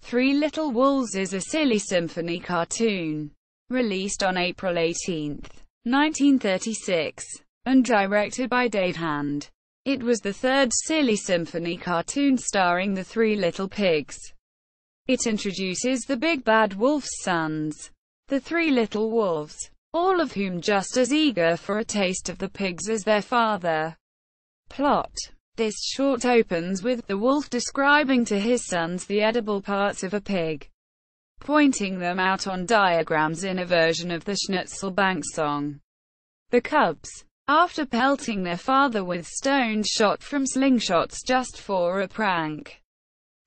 Three Little Wolves is a Silly Symphony cartoon, released on April 18, 1936, and directed by Dave Hand. It was the third Silly Symphony cartoon starring the Three Little Pigs. It introduces the Big Bad Wolf's sons, the Three Little Wolves, all of whom just as eager for a taste of the pigs as their father. Plot. This short opens with the wolf describing to his sons the edible parts of a pig, pointing them out on diagrams in a version of the Schnitzelbank song. The cubs, after pelting their father with stones shot from slingshots just for a prank,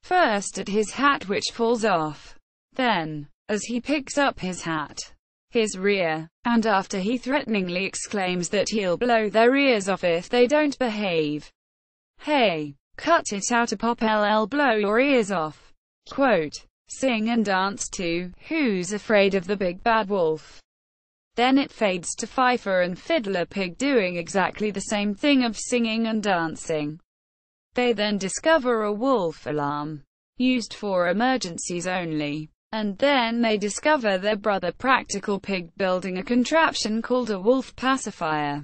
first at his hat which falls off, then, as he picks up his hat, his rear, and after he threateningly exclaims that he'll blow their ears off if they don't behave. Hey, cut it out a pop LL blow your ears off. Quote, sing and dance to Who's Afraid of the Big Bad Wolf? Then it fades to Fifer and Fiddler Pig doing exactly the same thing of singing and dancing. They then discover a wolf alarm, used for emergencies only, and then they discover their brother Practical Pig building a contraption called a wolf pacifier.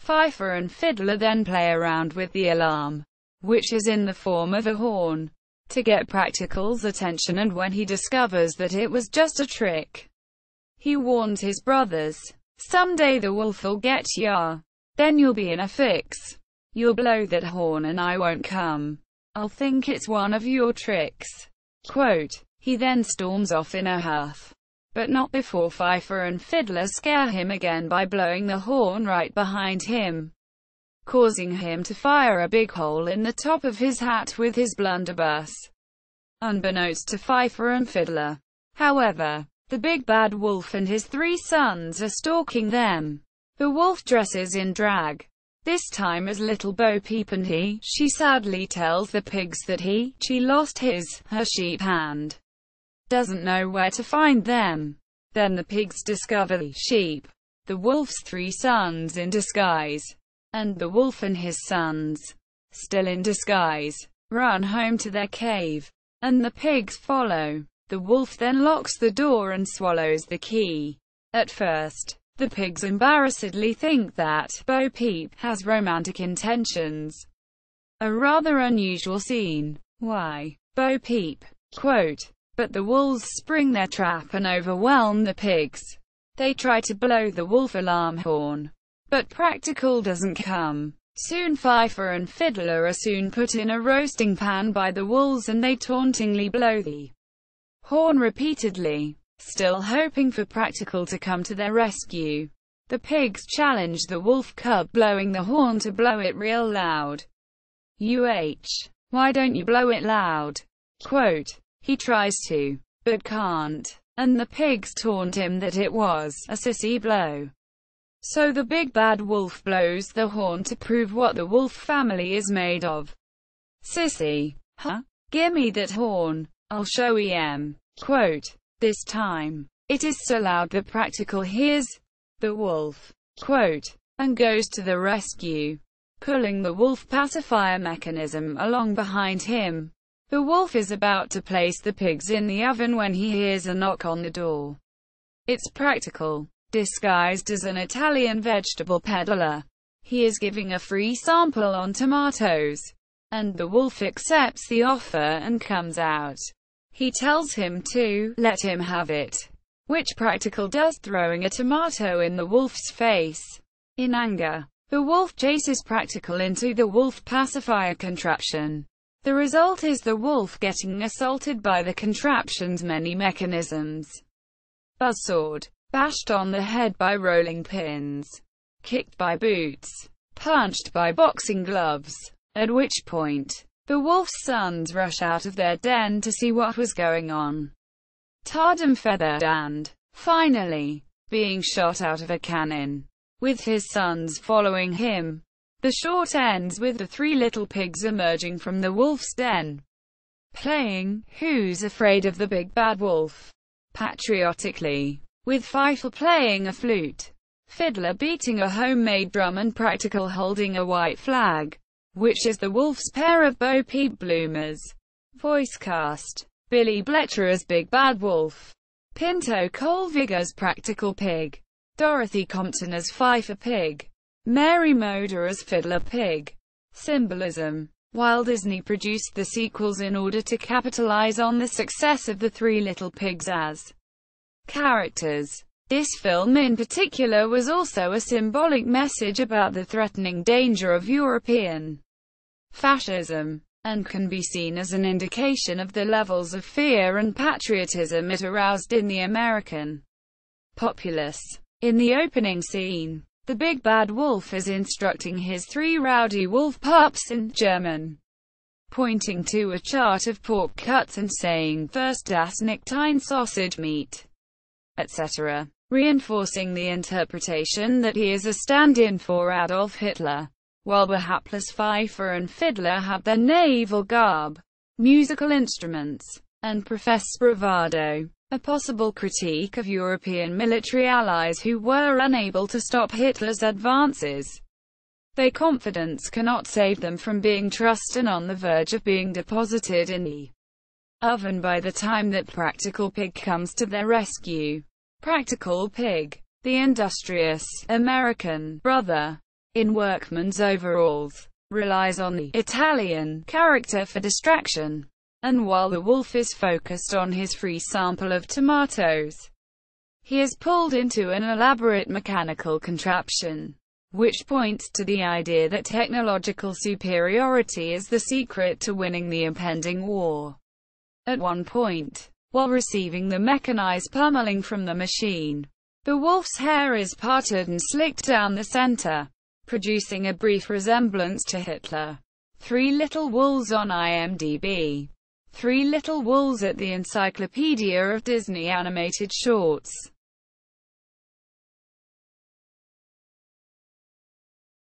Fifer and Fiddler then play around with the alarm, which is in the form of a horn, to get Practical's attention, and when he discovers that it was just a trick, he warns his brothers, "Someday the wolf'll get ya. Then you'll be in a fix. You'll blow that horn and I won't come. I'll think it's one of your tricks." Quote, he then storms off in a huff, but not before Fifer and Fiddler scare him again by blowing the horn right behind him, causing him to fire a big hole in the top of his hat with his blunderbuss, unbeknownst to Fifer and Fiddler. However, the Big Bad Wolf and his three sons are stalking them. The wolf dresses in drag, this time as Little Bo Peep, and she sadly tells the pigs that she lost her sheep and doesn't know where to find them. Then the pigs discover the sheep, the wolf's three sons in disguise, and the wolf and his sons, still in disguise, run home to their cave, and the pigs follow. The wolf then locks the door and swallows the key. At first, the pigs embarrassedly think that Bo Peep has romantic intentions. A rather unusual scene. Why, Bo Peep? Quote, but the wolves spring their trap and overwhelm the pigs. They try to blow the wolf alarm horn, but Practical doesn't come. Soon Fifer and Fiddler are soon put in a roasting pan by the wolves, and they tauntingly blow the horn repeatedly, still hoping for Practical to come to their rescue. The pigs challenge the wolf cub blowing the horn to blow it real loud. Why don't you blow it loud? Quote, he tries to, but can't, and the pigs taunt him that it was a sissy blow. So the Big Bad Wolf blows the horn to prove what the wolf family is made of. Sissy? Huh? Gimme that horn. I'll show em. Quote, this time, it is so loud that Practical hears the wolf. Quote, and goes to the rescue, pulling the wolf pacifier mechanism along behind him. The wolf is about to place the pigs in the oven when he hears a knock on the door. It's Practical, disguised as an Italian vegetable peddler. He is giving a free sample on tomatoes, and the wolf accepts the offer and comes out. He tells him to let him have it, which Practical does, throwing a tomato in the wolf's face. In anger, the wolf chases Practical into the wolf pacifier contraption. The result is the wolf getting assaulted by the contraption's many mechanisms. Buzzsawed, bashed on the head by rolling pins, kicked by boots, punched by boxing gloves, at which point, the wolf's sons rush out of their den to see what was going on. Tarred and feathered and, finally, being shot out of a cannon, with his sons following him. The short ends with the three little pigs emerging from the wolf's den, playing Who's Afraid of the Big Bad Wolf, patriotically, with Fifer playing a flute, Fiddler beating a homemade drum, and Practical holding a white flag, which is the wolf's pair of Bo Peep bloomers. Voice cast. Billy Bletcher as Big Bad Wolf, Pinto Colvig as Practical Pig, Dorothy Compton as Fifer Pig, Mary Moder as Fiddler Pig. Symbolism. While Disney produced the sequels in order to capitalize on the success of the Three Little Pigs as characters, this film in particular was also a symbolic message about the threatening danger of European fascism, and can be seen as an indication of the levels of fear and patriotism it aroused in the American populace. In the opening scene, the Big Bad Wolf is instructing his three rowdy wolf pups in German, pointing to a chart of pork cuts and saying, "First das Nicktein sausage meat," etc., reinforcing the interpretation that he is a stand-in for Adolf Hitler, while the hapless Pfeiffer and Fiddler have their naval garb, musical instruments, and profess bravado. A possible critique of European military allies who were unable to stop Hitler's advances. Their confidence cannot save them from being trussed and on the verge of being deposited in the oven by the time that Practical Pig comes to their rescue. Practical Pig, the industrious, American brother, in workman's overalls, relies on the Italian character for distraction. And while the wolf is focused on his free sample of tomatoes, he is pulled into an elaborate mechanical contraption, which points to the idea that technological superiority is the secret to winning the impending war. At one point, while receiving the mechanized pummeling from the machine, the wolf's hair is parted and slicked down the center, producing a brief resemblance to Hitler. Three Little Wolves on IMDb. Three Little Wolves at the Encyclopedia of Disney Animated Shorts.